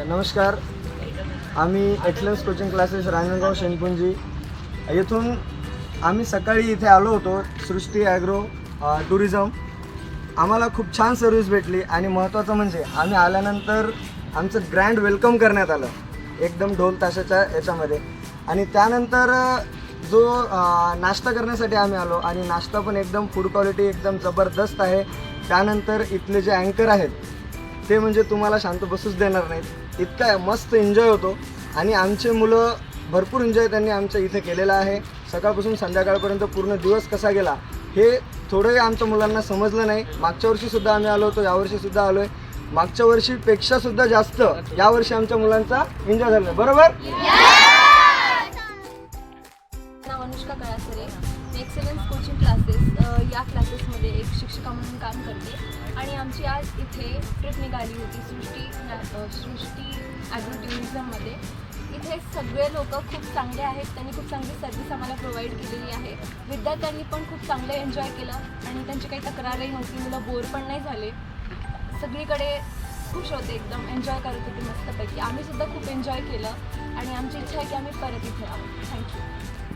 नमस्कार. आम्ही excellence coaching classes Ranjangaon शेणपुंजी येथून आम्ही सकाळी इथे आलो होतो. सृष्टी ॲग्रो टुरिझम. आम्हाला खूप छान सर्व्हिस भेटली आणि महत्त्वाचं म्हणजे आम्ही आल्यानंतर आमचं ग्रँड वेलकम करण्यात आलं एकदम ढोल ताशाच्या याच्यामध्ये. आणि त्यानंतर जो नाश्ता करण्यासाठी आम्ही आलो आणि नाश्ता पण एकदम फूड क्वालिटी एकदम जबरदस्त आहे. त्यानंतर इथले जे अँकर आहेत ते म्हणजे तुम्हाला शांत बसूच देणार नाहीत. इतका मस्त एन्जॉय होतो आणि आमचे मुलं भरपूर एन्जॉय त्यांनी आमच्या इथे केलेला आहे. सकाळपासून संध्याकाळपर्यंत पूर्ण दिवस कसा गेला हे थोडंही आमच्या मुलांना समजलं नाही. मागच्या वर्षीसुद्धा आम्ही आलो होतो, यावर्षीसुद्धा आलो आहे. मागच्या वर्षीपेक्षासुद्धा जास्त यावर्षी आमच्या मुलांचा एन्जॉय झाला. बरोबर? अनुष्का कळासरे. एक्सलन्स कोचिंग क्लासेस या क्लासेसमध्ये एक शिक्षिका म्हणून काम करते आणि आमची आज इथे ट्रिप निघाली होती सृष्टी ॲग्रो टुरिझममध्ये. इथे सगळे लोक खूप चांगले आहेत. त्यांनी खूप चांगली सर्व्हिस आम्हाला प्रोव्हाइड केलेली आहे. विद्यार्थ्यांनी पण खूप चांगलं एन्जॉय केलं आणि त्यांची काही तक्रारही नव्हती. मुलं बोर पण नाही झाले. सगळीकडे खुश होते, एकदम एन्जॉय करत होते मस्तपैकी. आम्हीसुद्धा खूप एन्जॉय केलं आणि आमची इच्छा आहे की आम्ही परत इथे आहोत. थँक्यू.